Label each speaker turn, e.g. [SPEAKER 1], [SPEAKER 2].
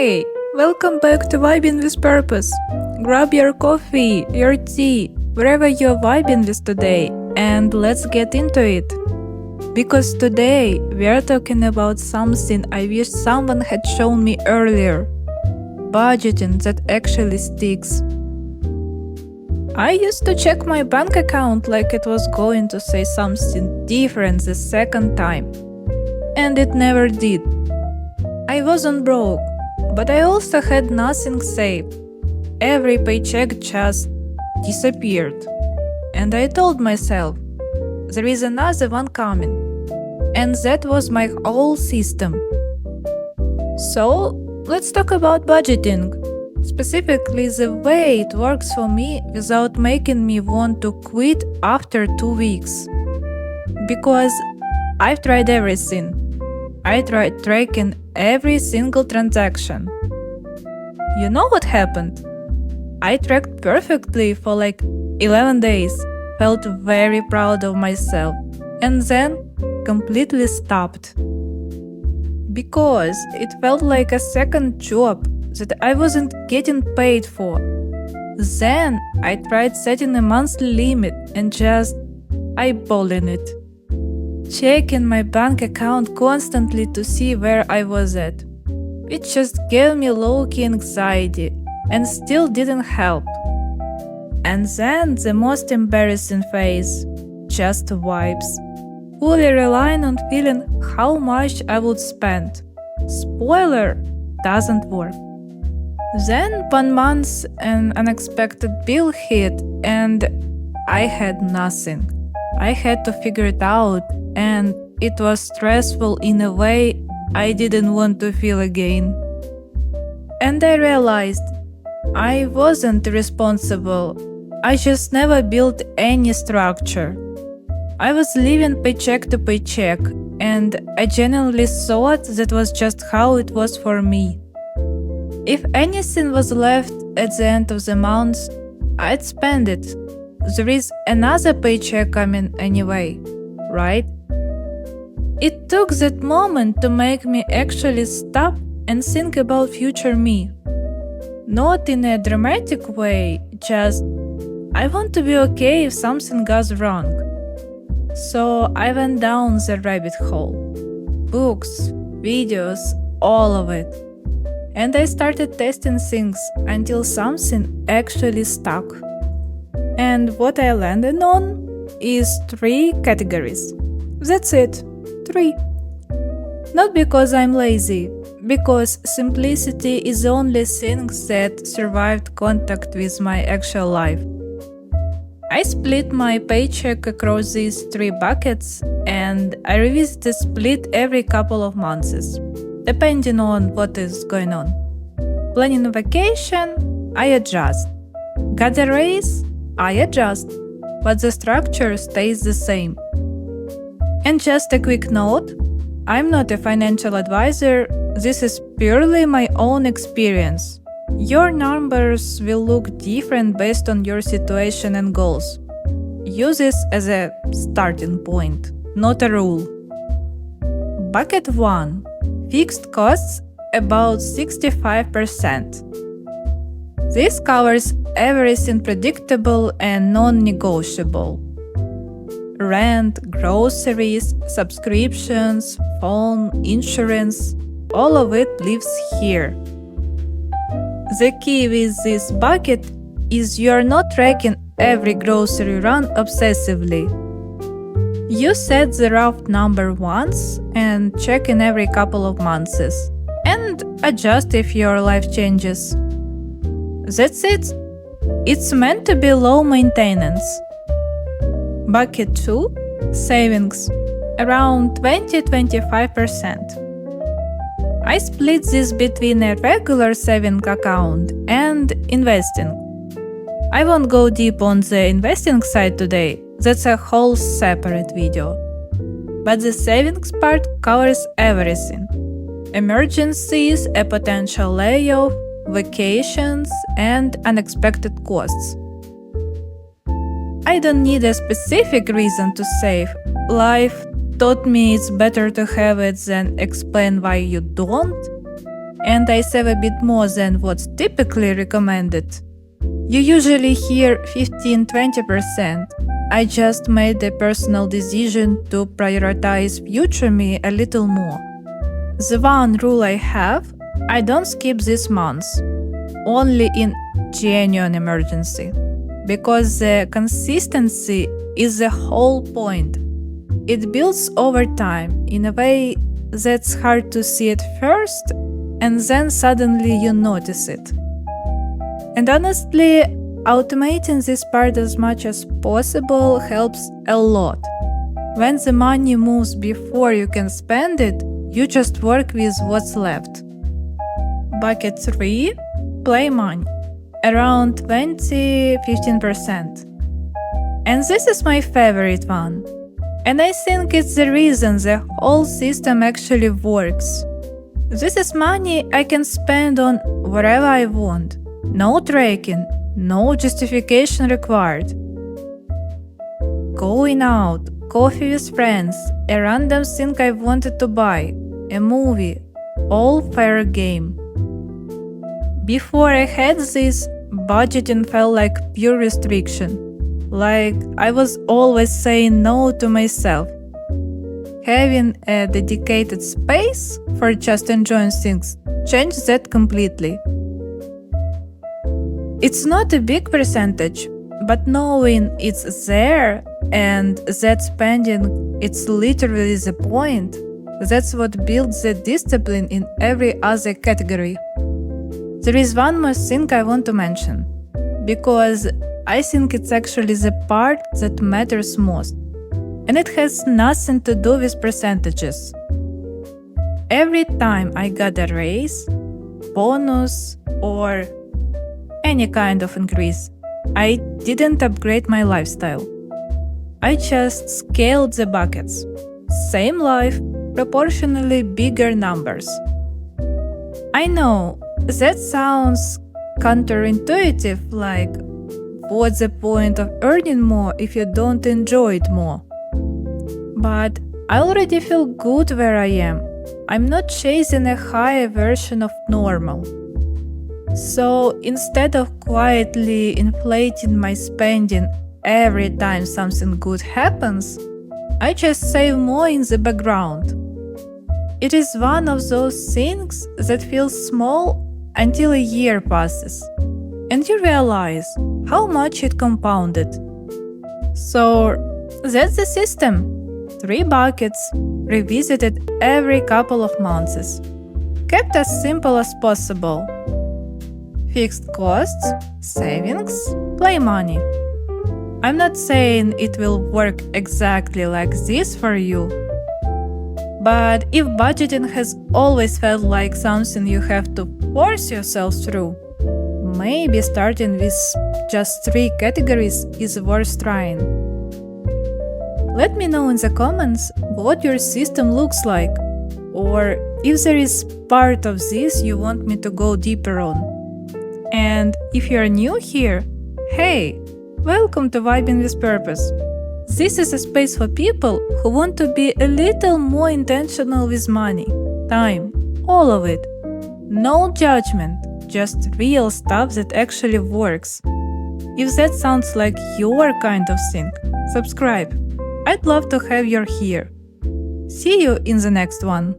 [SPEAKER 1] Hey! Welcome back to Vibing with Purpose. Grab your coffee, your tea, wherever you're vibing with today, and let's get into it. Because today we are talking about something I wish someone had shown me earlier. Budgeting that actually sticks. I used to check my bank account like it was going to say something different the second time. And it never did. I wasn't broke, but I also had nothing saved. Every paycheck just disappeared. And I told myself, there is another one coming. And that was my whole system. So, let's talk about budgeting. Specifically the way it works for me without making me want to quit after 2 weeks. Because I've tried everything. I tried tracking every single transaction. You know what happened? I tracked perfectly for like 11 days, felt very proud of myself, and then completely stopped. Because it felt like a second job that I wasn't getting paid for. Then I tried setting a monthly limit and just eyeballing it. Checking my bank account constantly to see where I was at. It just gave me low-key anxiety and still didn't help. And then the most embarrassing phase, just vibes. Fully relying on feeling how much I would spend. Spoiler, doesn't work. Then 1 month an unexpected bill hit and I had nothing. I had to figure it out, and it was stressful in a way I didn't want to feel again. And I realized I wasn't responsible. I just never built any structure. I was living paycheck to paycheck, and I genuinely thought that was just how it was for me. If anything was left at the end of the month, I'd spend it. There is another paycheck coming anyway, right? It took that moment to make me actually stop and think about future me. Not in a dramatic way, just I want to be okay if something goes wrong. So I went down the rabbit hole. Books, videos, all of it. And I started testing things until something actually stuck. And what I landed on is 3 categories. That's it. 3. Not because I'm lazy, because simplicity is the only thing that survived contact with my actual life. I split my paycheck across these 3 buckets, and I revisit the split every couple of months, depending on what is going on. Planning a vacation, I adjust. Got a raise, I adjust, but the structure stays the same. And just a quick note, I'm not a financial advisor, this is purely my own experience. Your numbers will look different based on your situation and goals. Use this as a starting point, not a rule. Bucket 1. Fixed costs, about 65%. This covers everything predictable and non-negotiable. Rent, groceries, subscriptions, phone, insurance, all of it lives here. The key with this bucket is you're not tracking every grocery run obsessively. You set the rough number once and check in every couple of months, and adjust if your life changes. That's it. It's meant to be low maintenance. Bucket 2. Savings, around 20-25%. I split this between a regular saving account and investing. I won't go deep on the investing side today, that's a whole separate video. But the savings part covers everything. Emergencies, a potential layoff, vacations, and unexpected costs. I don't need a specific reason to save. Life taught me it's better to have it than explain why you don't. and I save a bit more than what's typically recommended. You usually hear 15-20%. I just made a personal decision to prioritize future me a little more. The one rule I have, I don't skip these months, only in genuine emergency, because the consistency is the whole point. It builds over time in a way that's hard to see at first, and then suddenly you notice it. And honestly, automating this part as much as possible helps a lot. When the money moves before you can spend it, you just work with what's left. Bucket 3, play money, around 20-15%. And this is my favorite one. And I think it's the reason the whole system actually works. This is money I can spend on whatever I want. No tracking, no justification required. Going out, coffee with friends, a random thing I wanted to buy, a movie, all fair game. Before I had this, budgeting felt like pure restriction. Like I was always saying no to myself. Having a dedicated space for just enjoying things changed that completely. It's not a big percentage, but knowing it's there and that spending it's literally the point, that's what builds the discipline in every other category. There is one more thing I want to mention, because I think it's actually the part that matters most, and it has nothing to do with percentages. Every time I got a raise, bonus, or any kind of increase, I didn't upgrade my lifestyle. I just scaled the buckets. Same life, proportionally bigger numbers. I know, that sounds counterintuitive, like, what's the point of earning more if you don't enjoy it more? But I already feel good where I am. I'm not chasing a higher version of normal. So instead of quietly inflating my spending every time something good happens, I just save more in the background. It is one of those things that feels small until a year passes, and you realize how much it compounded. So that's the system. 3 buckets, revisited every couple of months. Kept as simple as possible. Fixed costs, savings, play money. I'm not saying it will work exactly like this for you, but if budgeting has always felt like something you have to force yourself through, maybe starting with just 3 categories is worth trying. Let me know in the comments what your system looks like, or if there is part of this you want me to go deeper on. And if you're new here, hey, welcome to Vibing with Purpose. This is a space for people who want to be a little more intentional with money, time, all of it. No judgment, just real stuff that actually works. If that sounds like your kind of thing, subscribe. I'd love to have you here. See you in the next one.